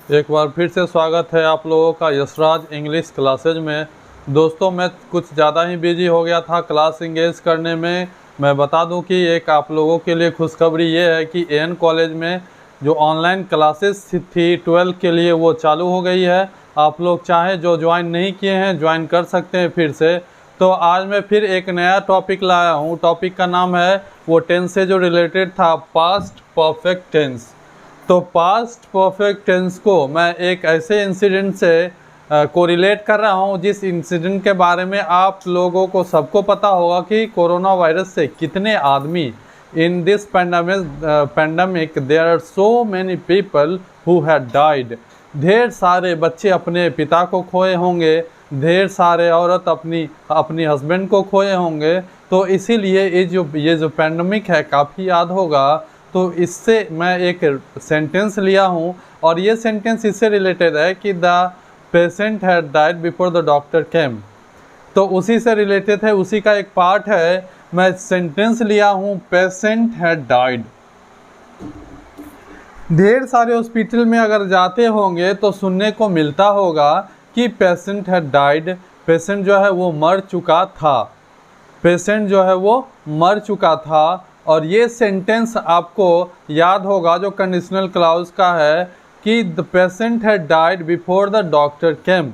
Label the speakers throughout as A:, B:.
A: एक बार फिर से स्वागत है आप लोगों का यशराज इंग्लिश क्लासेज में। दोस्तों, मैं कुछ ज़्यादा ही बिजी हो गया था क्लास इंगेज करने में। मैं बता दूं कि एक आप लोगों के लिए खुशखबरी ये है कि एन कॉलेज में जो ऑनलाइन क्लासेस थी 12 के लिए वो चालू हो गई है। आप लोग चाहें जो ज्वाइन नहीं किए हैं ज्वाइन कर सकते हैं फिर से। तो आज मैं फिर एक नया टॉपिक लाया हूँ। टॉपिक का नाम है वो टेंस से जो रिलेटेड था, पास्ट परफेक्ट टेंस। तो पास्ट परफेक्ट टेंस को मैं एक ऐसे इंसिडेंट से कोरिलेट कर रहा हूँ जिस इंसिडेंट के बारे में आप लोगों को सबको पता होगा कि कोरोना वायरस से कितने आदमी in this pandemic there are so many people who had died. ढेर सारे बच्चे अपने पिता को खोए होंगे, ढेर सारे औरत अपनी हस्बैंड को खोए होंगे। तो इसीलिए ये जो पैंडमिक है काफ़ी याद होगा। तो इससे मैं एक सेंटेंस लिया हूँ और ये सेंटेंस इससे रिलेटेड है कि the patient had died before the doctor केम। तो उसी से रिलेटेड है, उसी का एक पार्ट है। मैं सेंटेंस लिया हूँ पेशेंट हैड डाइड। ढेर सारे हॉस्पिटल में अगर जाते होंगे तो सुनने को मिलता होगा कि पेशेंट हैड डाइड। पेशेंट जो है वो मर चुका था। पेशेंट जो है वो मर चुका था। और ये सेंटेंस आपको याद होगा जो कंडीशनल क्लाउज का है कि the patient had died before the doctor केम।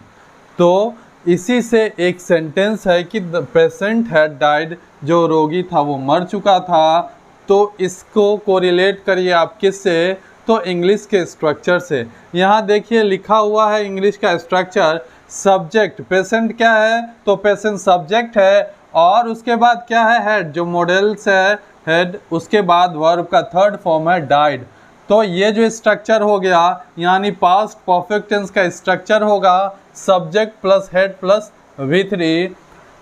A: तो इसी से एक सेंटेंस है कि द पेशेंट हैड डाइड, जो रोगी था वो मर चुका था। तो इसको कोरिलेट करिए आप किससे? तो इंग्लिश के स्ट्रक्चर से। यहाँ देखिए लिखा हुआ है इंग्लिश का स्ट्रक्चर। सब्जेक्ट, पेशेंट क्या है? तो पेशेंट सब्जेक्ट है और उसके बाद क्या है? हेड, जो मॉडल्स है हेड। उसके बाद वर्ब का थर्ड फॉर्म है डाइड। तो ये जो स्ट्रक्चर हो गया यानी पास्ट परफेक्ट टेंस का स्ट्रक्चर होगा subject plus had plus V3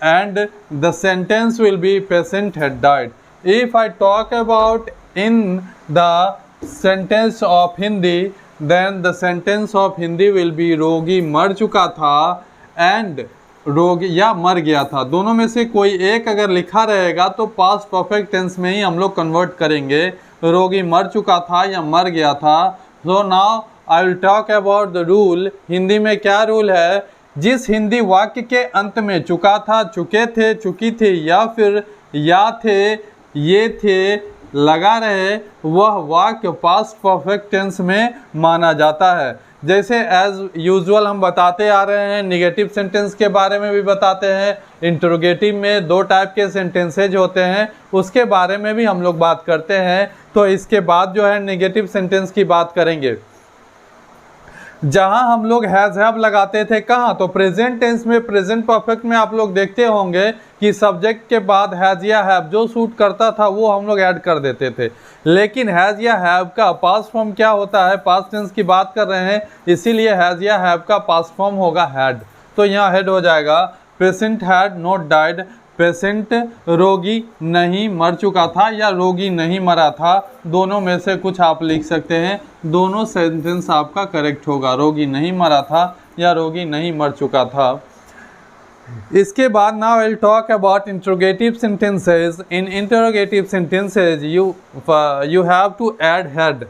A: and the sentence will be patient had died. If I talk about in the sentence of Hindi, then the sentence of Hindi will be रोगी मर चुका था and रोगी या मर गया था। दोनों में से कोई एक अगर लिखा रहेगा तो पास्ट परफेक्ट टेंस में ही हम लोग कन्वर्ट करेंगे। रोगी मर चुका था या मर गया था। So now I will talk about the rule. Hindi में क्या रूल है? जिस हिंदी वाक्य के अंत में चुका था, चुके थे, चुकी थी या फिर या थे, ये थे लगा रहे, वह वाक्य पास्ट परफेक्ट टेंस में माना जाता है। जैसे एज यूजुअल हम बताते आ रहे हैं, निगेटिव सेंटेंस के बारे में भी बताते हैं। इंटरोगेटिव में दो टाइप के सेंटेंसेज होते हैं, उसके बारे में भी हम लोग बात करते हैं। तो इसके बाद जो है नेगेटिव सेंटेंस की बात करेंगे। जहां हम लोग हैज़ हैव लगाते थे, कहाँ? तो प्रेजेंट टेंस में, प्रेजेंट परफेक्ट में आप लोग देखते होंगे कि सब्जेक्ट के बाद हैज़ या हैव जो सूट करता था वो हम लोग ऐड कर देते थे। लेकिन हैज़ या हैव का पास्ट फॉर्म क्या होता है? पास्ट टेंस की बात कर रहे हैं, इसीलिए हैज़ या हैव का पास्ट फॉर्म होगा हैड। तो यहाँ हेड हो जाएगा patient had not died. Patient रोगी नहीं मर चुका था या रोगी नहीं मरा था, दोनों में से कुछ आप लिख सकते हैं। दोनों सेंटेंस आपका करेक्ट होगा, रोगी नहीं मरा था या रोगी नहीं मर चुका था। इसके बाद now I will talk about interrogative sentences. In interrogative sentences you have to add had.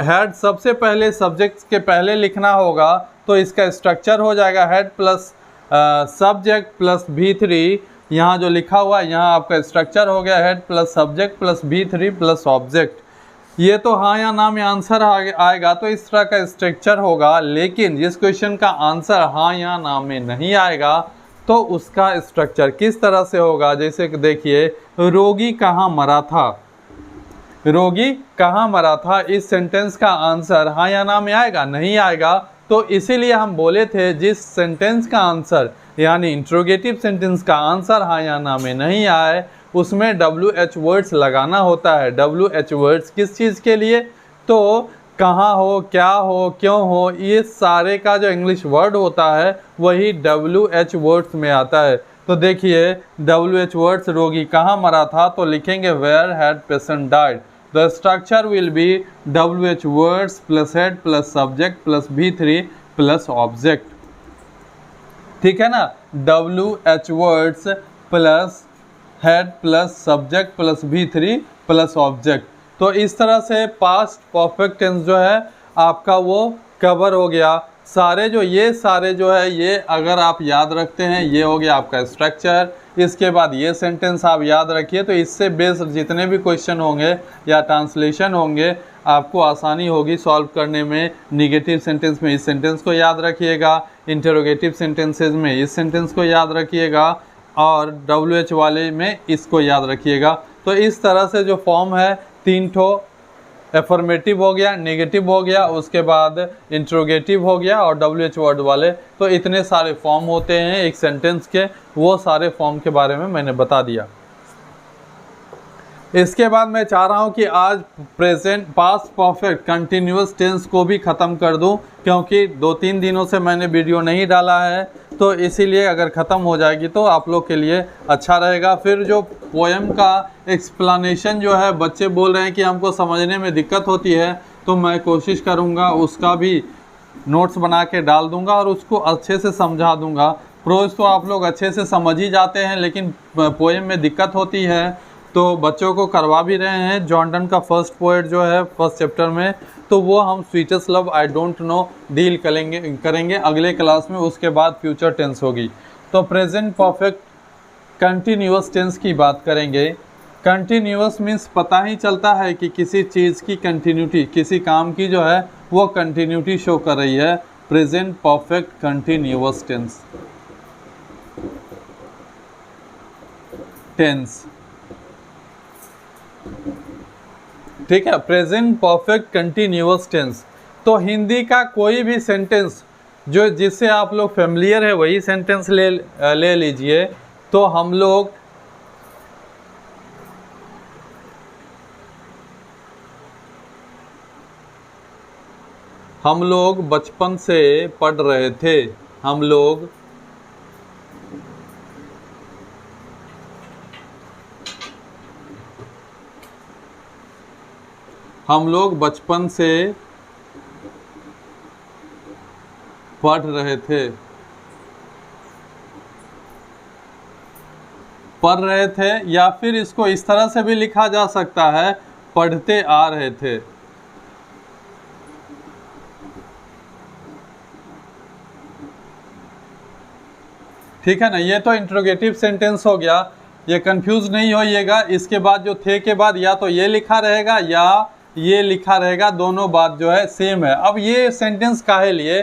A: Had सबसे पहले सब्जेक्ट के पहले लिखना होगा। तो इसका स्ट्रक्चर हो जाएगा head plus subject plus V3। यहाँ जो लिखा हुआ है यहाँ आपका स्ट्रक्चर हो गया head plus subject plus V3 plus object. ये तो हाँ या ना में आंसर आएगा तो इस तरह का स्ट्रक्चर होगा। लेकिन जिस क्वेश्चन का आंसर हाँ या ना में नहीं आएगा तो उसका स्ट्रक्चर किस तरह से होगा? जैसे कि देखिए, रोगी कहाँ मरा था। रोगी कहाँ मरा था, इस सेंटेंस का आंसर हाँ या ना में आएगा? नहीं आएगा। तो इसीलिए हम बोले थे जिस सेंटेंस का आंसर यानी इंट्रोगेटिव सेंटेंस का आंसर हाँ या ना में नहीं आए उसमें WH वर्ड्स लगाना होता है। WH वर्ड्स किस चीज़ के लिए? तो कहाँ हो, क्या हो, क्यों हो, ये सारे का जो इंग्लिश वर्ड होता है वही WH वर्ड्स में आता है। तो देखिए WH वर्ड्स, रोगी कहाँ मरा था तो लिखेंगे where had patient died. The structure will be WH words plus had plus subject plus V3 plus object. ठीक है ना? WH words plus had plus subject plus V3 plus object. तो इस तरह से पास्ट परफेक्ट टेंस जो है आपका वो कवर हो गया, सारे जो है ये अगर आप याद रखते हैं, ये हो गया आपका स्ट्रक्चर। इसके बाद ये सेंटेंस आप याद रखिए, तो इससे बेस्ड जितने भी क्वेश्चन होंगे या ट्रांसलेशन होंगे आपको आसानी होगी सॉल्व करने में। निगेटिव सेंटेंस में इस सेंटेंस को याद रखिएगा, इंटरोगेटिव सेंटेंसेस में इस सेंटेंस को याद रखिएगा, और WH वाले में इसको याद रखिएगा। तो इस तरह से जो फॉर्म है, 3 ठो एफर्मेटिव हो गया, नेगेटिव हो गया, उसके बाद इंट्रोगेटिव हो गया और WH वर्ड वाले। तो इतने सारे फॉर्म होते हैं एक सेंटेंस के, वो सारे फॉर्म के बारे में मैंने बता दिया। इसके बाद मैं चाह रहा हूँ कि आज present past perfect continuous tense को भी ख़त्म कर दूँ, क्योंकि 2-3 दिनों से मैंने वीडियो नहीं डाला है, तो इसीलिए अगर ख़त्म हो जाएगी तो आप लोग के लिए अच्छा रहेगा। फिर जो पोएम का एक्सप्लेनेशन जो है, बच्चे बोल रहे हैं कि हमको समझने में दिक्कत होती है, तो मैं कोशिश करूँगा उसका भी नोट्स बना के डाल दूँगा और उसको अच्छे से समझा दूँगा। प्रोज तो आप लोग अच्छे से समझ ही जाते हैं, लेकिन पोएम में दिक्कत होती है, तो बच्चों को करवा भी रहे हैं। जॉन डन का फर्स्ट पोएट जो है फर्स्ट चैप्टर में, तो वो हम sweetest love I don't know deal करेंगे अगले क्लास में। उसके बाद फ्यूचर टेंस होगी। तो प्रेजेंट परफेक्ट कंटिन्यूअस टेंस की बात करेंगे। कंटिन्यूअस मीन्स पता ही चलता है कि किसी चीज़ की कंटिन्यूटी, किसी काम की जो है वो कंटिन्यूटी शो कर रही है। प्रेजेंट परफेक्ट कंटिन्यूअस टेंस, ठीक है, प्रेजेंट परफेक्ट कंटिन्यूअस टेंस। तो हिंदी का कोई भी सेंटेंस जो जिससे आप लोग फेमिलियर है वही सेंटेंस ले लीजिए। तो हम लोग बचपन से पढ़ रहे थे। हम लोग बचपन से पढ़ रहे थे। पढ़ रहे थे, या फिर इसको इस तरह से भी लिखा जा सकता है, पढ़ते आ रहे थे। ठीक है ना, ये तो इंट्रोगेटिव सेंटेंस हो गया। ये कंफ्यूज नहीं होइएगा। इसके बाद जो थे के बाद या तो ये लिखा रहेगा या ये लिखा रहेगा, दोनों बात जो है सेम है। अब ये सेंटेंस काहे लिए,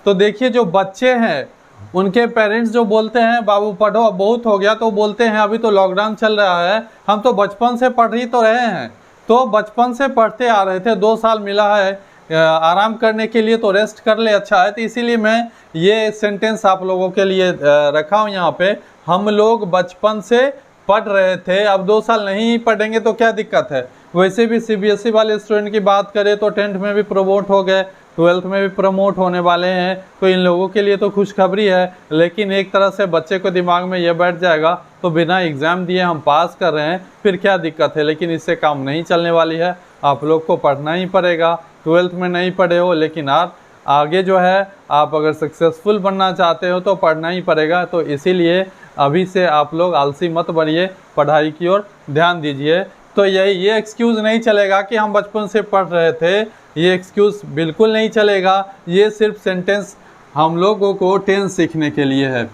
A: तो देखिए जो बच्चे हैं उनके पेरेंट्स जो बोलते हैं बाबू पढ़ो अब बहुत हो गया, तो बोलते हैं अभी तो लॉकडाउन चल रहा है, हम तो बचपन से पढ़ ही तो रहे हैं। तो बचपन से पढ़ते आ रहे थे, 2 साल मिला है आराम करने के लिए, तो रेस्ट कर ले, अच्छा है। तो इसीलिए मैं ये सेंटेंस आप लोगों के लिए रखा हूँ यहाँ पे। हम लोग बचपन से पढ़ रहे थे, अब 2 साल नहीं पढ़ेंगे तो क्या दिक्कत है। वैसे भी CBSE वाले स्टूडेंट की बात करें तो 10th में भी प्रमोट हो गए, 12th में भी प्रमोट होने वाले हैं, तो इन लोगों के लिए तो खुशखबरी है। लेकिन एक तरह से बच्चे को दिमाग में ये बैठ जाएगा तो बिना एग्ज़ाम दिए हम पास कर रहे हैं, फिर क्या दिक्कत है। लेकिन इससे काम नहीं चलने वाली है, आप लोग को पढ़ना ही पड़ेगा। 12th में नहीं पढ़े हो, लेकिन आप आगे जो है आप अगर सक्सेसफुल बनना चाहते हो तो पढ़ना ही पड़ेगा। तो इसीलिए अभी से आप लोग आलसी मत बनिए, पढ़ाई की ओर ध्यान दीजिए। तो ये एक्सक्यूज़ नहीं चलेगा कि हम बचपन से पढ़ रहे थे, ये एक्सक्यूज़ बिल्कुल नहीं चलेगा। ये सिर्फ सेंटेंस हम लोगों को टेंस सीखने के लिए है।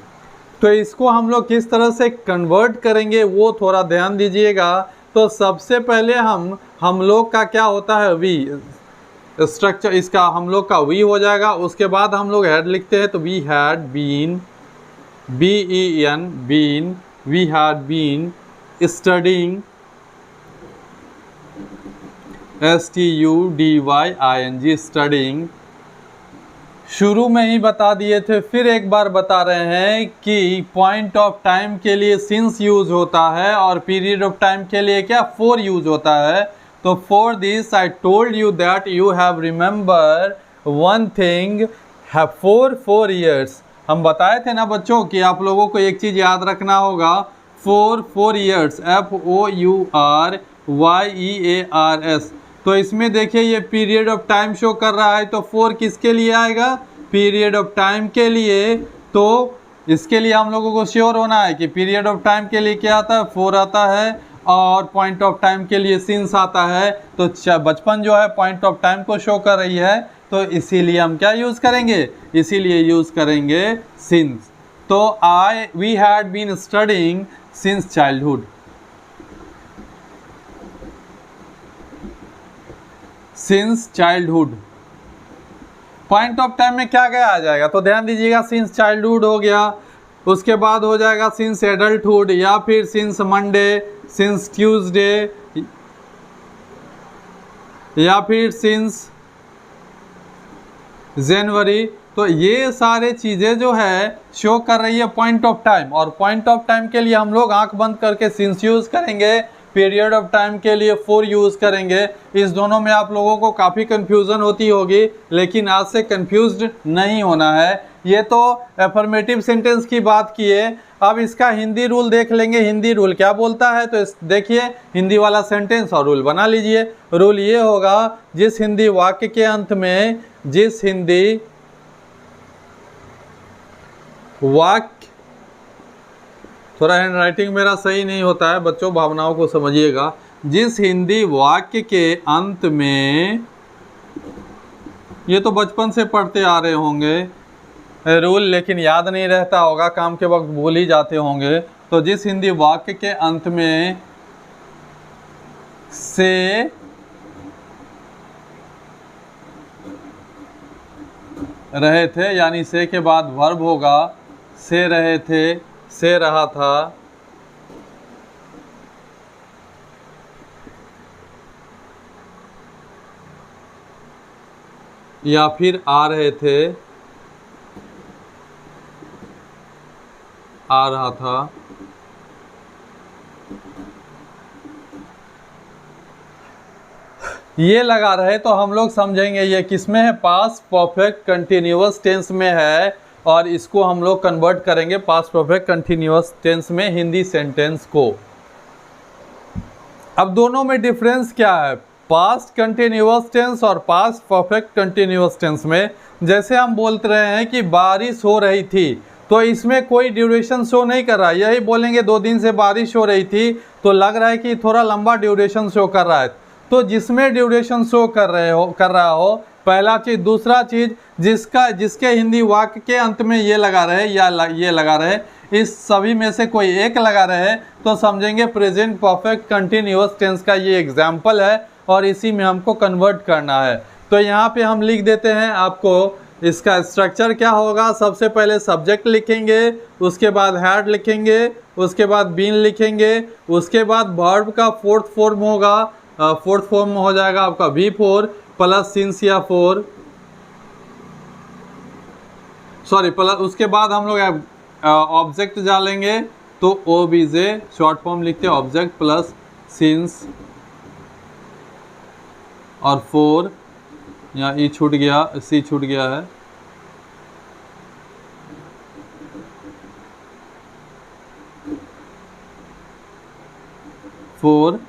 A: तो इसको हम लोग किस तरह से कन्वर्ट करेंगे वो थोड़ा ध्यान दीजिएगा। तो सबसे पहले हम लोग का क्या होता है, वी स्ट्रक्चर, इसका हम लोग का वी हो जाएगा। उसके बाद हम लोग हैड लिखते हैं, तो we had been, BEN been, we had been studying, STUDYING studying. शुरू में ही बता दिए थे, फिर एक बार बता रहे हैं कि पॉइंट ऑफ टाइम के लिए सिंस यूज होता है और पीरियड ऑफ टाइम के लिए क्या फॉर यूज होता है। तो for this I told you that you have remember one thing for 4 years। हम बताए थे ना बच्चों कि आप लोगों को एक चीज़ याद रखना होगा, फॉर 4 years, FOURYEARS। तो इसमें देखिए ये पीरियड ऑफ टाइम शो कर रहा है, तो 4 किसके लिए आएगा, पीरियड ऑफ टाइम के लिए। तो इसके लिए हम लोगों को श्योर होना है कि पीरियड ऑफ टाइम के लिए क्या आता है, 4 आता है, और पॉइंट ऑफ टाइम के लिए सिंस आता है। तो बचपन जो है पॉइंट ऑफ टाइम को शो कर रही है, तो इसीलिए हम क्या यूज करेंगे, इसीलिए यूज करेंगे सिंस। तो we had been studying since childhood, since childhood. Point of time में क्या क्या आ जाएगा, तो ध्यान दीजिएगा, सिंस चाइल्डहुड हो गया, उसके बाद हो जाएगा सिंस एडल्टहुड, या फिर सिंस मंडे, सिंस ट्यूसडे, या फिर सिंस जनवरी। तो ये सारे चीज़ें जो है शो कर रही है पॉइंट ऑफ टाइम, और पॉइंट ऑफ टाइम के लिए हम लोग आंख बंद करके सिंस यूज़ करेंगे, पीरियड ऑफ टाइम के लिए फॉर यूज़ करेंगे। इस दोनों में आप लोगों को काफ़ी कंफ्यूजन होती होगी, लेकिन आज से कंफ्यूज्ड नहीं होना है। ये तो एफर्मेटिव सेंटेंस की बात की है, अब इसका हिंदी रूल देख लेंगे। हिंदी रूल क्या बोलता है, तो देखिए हिंदी वाला सेंटेंस और रूल बना लीजिए। रूल ये होगा, जिस हिंदी वाक्य के अंत में, जिस हिंदी वाक्य, थोड़ा हैंड राइटिंग मेरा सही नहीं होता है बच्चों, भावनाओं को समझिएगा। जिस हिंदी वाक्य के अंत में, ये तो बचपन से पढ़ते आ रहे होंगे रूल, लेकिन याद नहीं रहता होगा, काम के वक्त भूल ही जाते होंगे। तो जिस हिंदी वाक्य के अंत में से रहे थे, यानी से के बाद वर्ब होगा, से रहे थे, से रहा था, या फिर आ रहे थे, आ रहा था, ये लगा रहे, तो हम लोग समझेंगे ये किस में है, पास्ट परफेक्ट कंटिन्यूअस टेंस में है, और इसको हम लोग कन्वर्ट करेंगे पास्ट परफेक्ट कंटिन्यूअस टेंस में हिंदी सेंटेंस को। अब दोनों में डिफरेंस क्या है, पास्ट कंटिन्यूअस टेंस और पास्ट परफेक्ट कंटिन्यूअस टेंस में। जैसे हम बोलते रहे हैं कि बारिश हो रही थी, तो इसमें कोई ड्यूरेशन शो नहीं कर रहा है। यही बोलेंगे 2 दिन से बारिश हो रही थी, तो लग रहा है कि थोड़ा लंबा ड्यूरेशन शो कर रहा है। तो जिसमें ड्यूरेशन शो कर रहा हो, पहला चीज़। दूसरा चीज़, जिसके हिंदी वाक्य के अंत में ये लगा रहे या ये लगा रहे, इस सभी में से कोई एक लगा रहे, तो समझेंगे प्रेजेंट परफेक्ट कंटिन्यूअस टेंस का ये एग्जाम्पल है, और इसी में हमको कन्वर्ट करना है। तो यहाँ पे हम लिख देते हैं आपको, इसका स्ट्रक्चर क्या होगा। सबसे पहले सब्जेक्ट लिखेंगे, उसके बाद हैड लिखेंगे, उसके बाद बीन लिखेंगे, उसके बाद वर्ब का फोर्थ फॉर्म होगा, फोर्थ फॉर्म में हो जाएगा आपका V4 प्लस सिंस या फोर, सॉरी प्लस, उसके बाद हम लोग ऑब्जेक्ट डालेंगे, तो OBJ शॉर्ट फॉर्म लिखते हैं, ऑब्जेक्ट प्लस सिंस और फोर, यहाँ ई छूट गया, सी छूट गया है, फोर।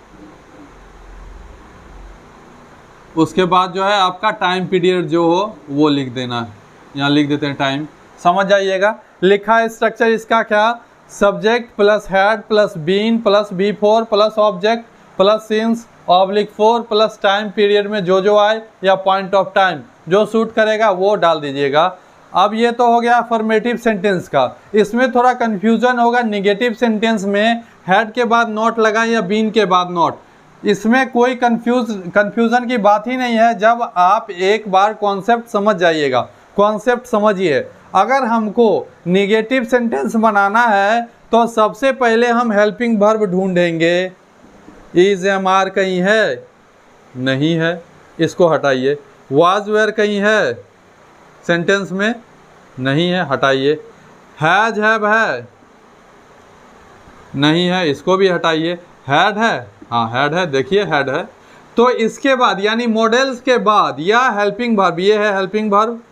A: उसके बाद जो है आपका टाइम पीरियड जो हो वो लिख देना है, यहाँ लिख देते हैं टाइम, समझ जाइएगा। लिखा है स्ट्रक्चर इसका क्या, subject plus had plus been plus V4 plus object plus since oblique 4 plus time period में जो आए या पॉइंट ऑफ टाइम जो सूट करेगा वो डाल दीजिएगा। अब ये तो हो गया अफर्मेटिव सेंटेंस का। इसमें थोड़ा कन्फ्यूजन होगा, निगेटिव सेंटेंस में हैड के बाद नॉट लगाएं या बीन के बाद नॉट, इसमें कोई कन्फ्यूज़न की बात ही नहीं है। जब आप एक बार कॉन्सेप्ट समझ जाइएगा, कॉन्सेप्ट समझिए। अगर हमको निगेटिव सेंटेंस बनाना है तो सबसे पहले हम हेल्पिंग वर्ब ढूंढेंगे। इज एम आर कहीं है, नहीं है, इसको हटाइए। वाज वेयर कहीं है सेंटेंस में, नहीं है, हटाइए। हैज हैव है, नहीं है, इसको भी हटाइए। हैड है, हाँ हैड है, देखिए हैड है। तो इसके बाद यानी मॉडल्स के बाद या हेल्पिंग वर्ब, ये है हेल्पिंग वर्ब,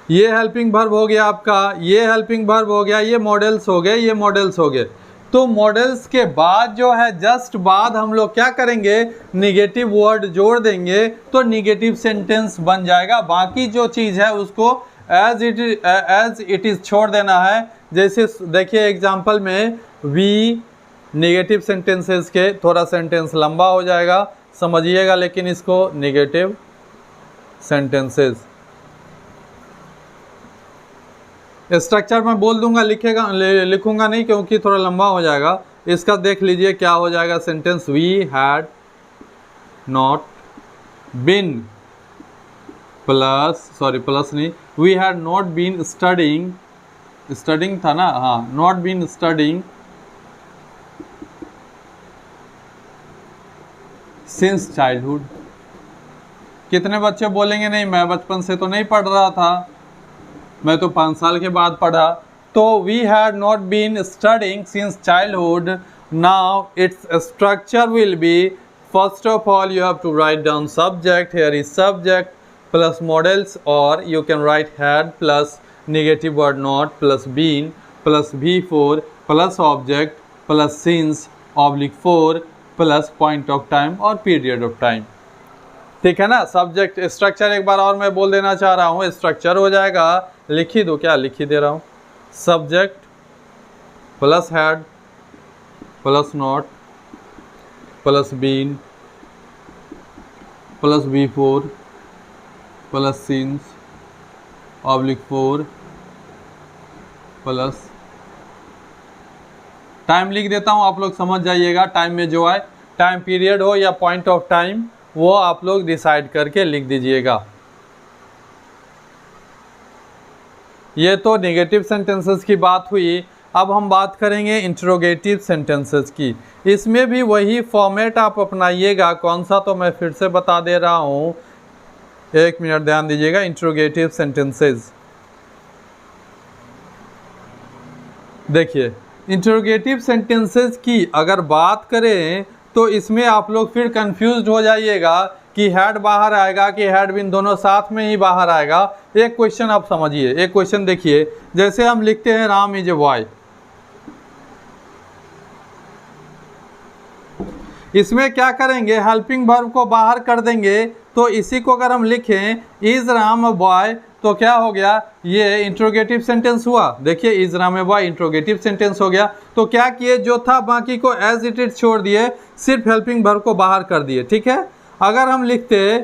A: ये हेल्पिंग वर्ब हो गया आपका, ये हेल्पिंग वर्ब हो गया, ये मॉडल्स हो गए, ये मॉडल्स हो गए। तो मॉडल्स के बाद जो है जस्ट बाद हम लोग क्या करेंगे, निगेटिव वर्ड जोड़ देंगे तो निगेटिव सेंटेंस बन जाएगा। बाकी जो चीज़ है उसको एज इट इज़ छोड़ देना है। जैसे देखिए एग्जाम्पल में वी, निगेटिव सेंटेंसेस के थोड़ा सेंटेंस लंबा हो जाएगा, समझिएगा लेकिन इसको नेगेटिव सेंटेंसेस। स्ट्रक्चर मैं बोल दूंगा, लिखूंगा नहीं क्योंकि थोड़ा लंबा हो जाएगा। इसका देख लीजिए क्या हो जाएगा sentence. We had not been plus नहीं, we had not been studying था ना, हाँ, not been studying since childhood. कितने बच्चे बोलेंगे नहीं मैं बचपन से तो नहीं पढ़ रहा था, मैं तो 5 साल के बाद पढ़ा। तो we had not been studying since childhood. Now it's structure will be, first of all you have to write down subject, here is subject plus modals, और you can write had plus negative word not plus been plus V4 plus object plus since oblique 4 plus point of time और period of time. ठीक है ना। Subject structure एक बार और मैं बोल देना चाह रहा हूँ। स्ट्रक्चर हो जाएगा, लिख ही दो, क्या लिख ही दे रहा हूँ, subject plus had plus not plus been plus V4 plus since oblique 4 plus time लिख देता हूँ, आप लोग समझ जाइएगा। टाइम में जो आए, टाइम पीरियड हो या पॉइंट ऑफ टाइम, वो आप लोग डिसाइड करके लिख दीजिएगा। ये तो नेगेटिव सेंटेंसेस की बात हुई। अब हम बात करेंगे इंट्रोगेटिव सेंटेंसेस की। इसमें भी वही फॉर्मेट आप अपनाइएगा। कौन सा तो मैं फिर से बता दे रहा हूँ, 1 मिनट ध्यान दीजिएगा। इंट्रोगेटिव सेंटेंसेस देखिए, इंट्रोगेटिव सेंटेंसेस की अगर बात करें तो इसमें आप लोग फिर कंफ्यूज्ड हो जाइएगा कि हैड बाहर आएगा कि हैड बीन, दोनों साथ में ही बाहर आएगा। एक क्वेश्चन आप समझिए, एक क्वेश्चन देखिए, जैसे हम लिखते हैं राम इज ए बॉय, इसमें क्या करेंगे, हेल्पिंग वर्ब को बाहर कर देंगे। तो इसी को अगर हम लिखें इज राम अ बॉय, तो क्या हो गया, ये इंट्रोगेटिव सेंटेंस हुआ। देखिए is Ram a boy interrogative sentence हो गया। तो क्या किए, जो था बाकी को एज इट इज छोड़ दिए, सिर्फ हेल्पिंग वर्ब को बाहर कर दिए। ठीक है। अगर हम लिखते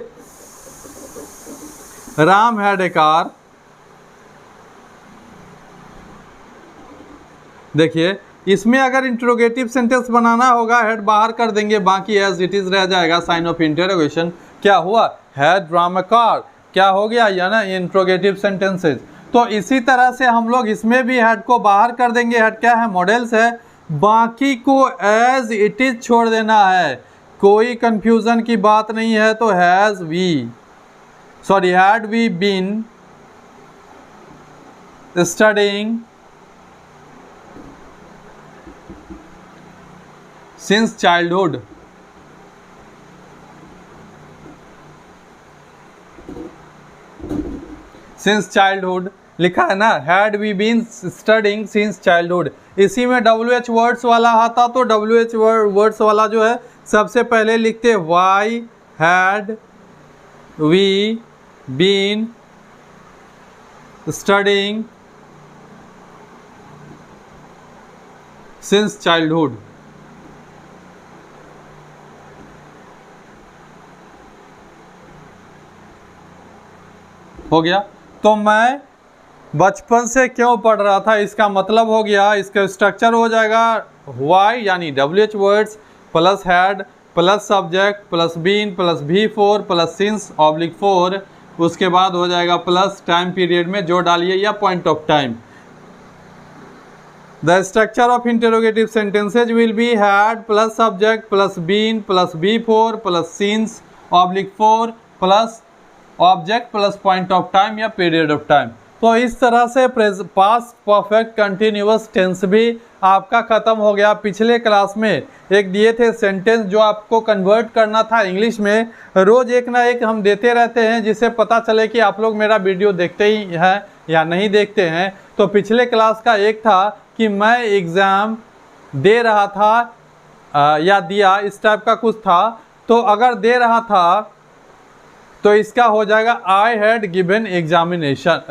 A: राम हैड ए कार, देखिए इसमें अगर इंट्रोगेटिव सेंटेंस बनाना होगा, हेड बाहर कर देंगे, बाकी एज इट इज रह जाएगा, साइन ऑफ इंटरोगेशन। क्या हुआ, हैड राम ए कार, क्या हो गया, या ना इंट्रोगेटिव सेंटेंसेस। तो इसी तरह से हम लोग इसमें भी हेड को बाहर कर देंगे। हेड क्या है, मॉडल्स है, बाकी को एज इट इज छोड़ देना है, कोई कंफ्यूजन की बात नहीं है। तो had we been studying since childhood, since childhood लिखा है ना, had we been studying since childhood. इसी में WH वर्ड्स वाला आता, तो WH वर्ड्स वाला जो है सबसे पहले लिखते why had we been studying since childhood. हो गया। तो मैं बचपन से क्यों पढ़ रहा था, इसका मतलब हो गया। इसका स्ट्रक्चर हो जाएगा वाई यानी WH words plus had plus subject plus been plus V4 plus since oblique 4, उसके बाद हो जाएगा प्लस टाइम पीरियड में जो डालिए या point of time. The structure of interrogative sentences will be had plus subject plus been plus V4 plus since oblique 4 plus object plus point of time या period of time. तो इस तरह से past perfect continuous tense भी आपका ख़त्म हो गया। पिछले क्लास में एक दिए थे सेंटेंस जो आपको कन्वर्ट करना था इंग्लिश में। रोज़ एक ना एक हम देते रहते हैं जिससे पता चले कि आप लोग मेरा वीडियो देखते ही हैं या नहीं देखते हैं। तो पिछले क्लास का एक था कि मैं एग्ज़ाम दे रहा था या दिया, इस टाइप का कुछ था। तो अगर दे रहा था तो इसका हो जाएगा आई हैड गिवन एग्जामिनेशन,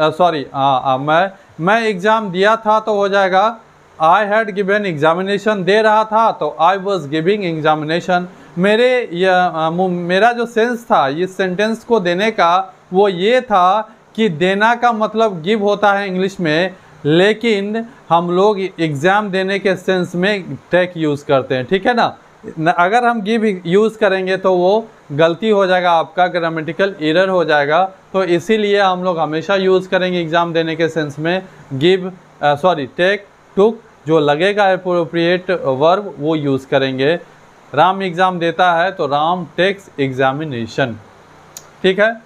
A: मैं एग्ज़ाम दिया था, तो हो जाएगा आई हैड गिवन एग्जामिनेशन। दे रहा था तो आई वॉज गिविंग एग्जामिनेशन। मेरा जो सेंस था इस सेंटेंस को देने का वो ये था कि देना का मतलब गिव होता है इंग्लिश में, लेकिन हम लोग एग्ज़ाम देने के सेंस में टेक यूज़ करते हैं, ठीक है ना। अगर हम गिव यूज़ करेंगे तो वो गलती हो जाएगा, आपका ग्रामेटिकल एरर हो जाएगा। तो इसीलिए हम लोग हमेशा यूज़ करेंगे एग्ज़ाम देने के सेंस में टेक, टुक, जो लगेगा एप्रोप्रिएट वर्ब वो यूज़ करेंगे। राम एग्ज़ाम देता है तो राम टेक्स एग्जामिनेशन, ठीक है।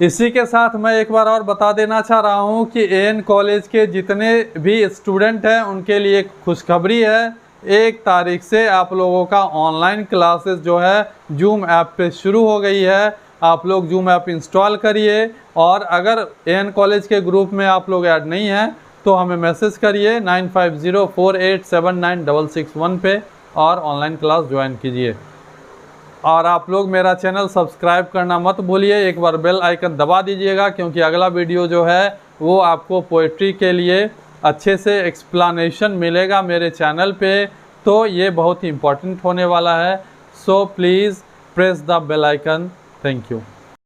A: इसी के साथ मैं एक बार और बता देना चाह रहा हूँ कि एएन कॉलेज के जितने भी स्टूडेंट हैं उनके लिए खुशखबरी है। 1 तारीख से आप लोगों का ऑनलाइन क्लासेस जो है जूम ऐप पे शुरू हो गई है। आप लोग जूम ऐप इंस्टॉल करिए, और अगर एएन कॉलेज के ग्रुप में आप लोग ऐड नहीं हैं तो हमें मैसेज करिए 9504879661 पे और ऑनलाइन क्लास ज्वाइन कीजिए। और आप लोग मेरा चैनल सब्सक्राइब करना मत भूलिए, एक बार बेल आइकन दबा दीजिएगा, क्योंकि अगला वीडियो जो है वो आपको पोइट्री के लिए अच्छे से एक्सप्लेनेशन मिलेगा मेरे चैनल पे, तो ये बहुत ही इम्पोर्टेंट होने वाला है। So please press the bell icon. Thank you.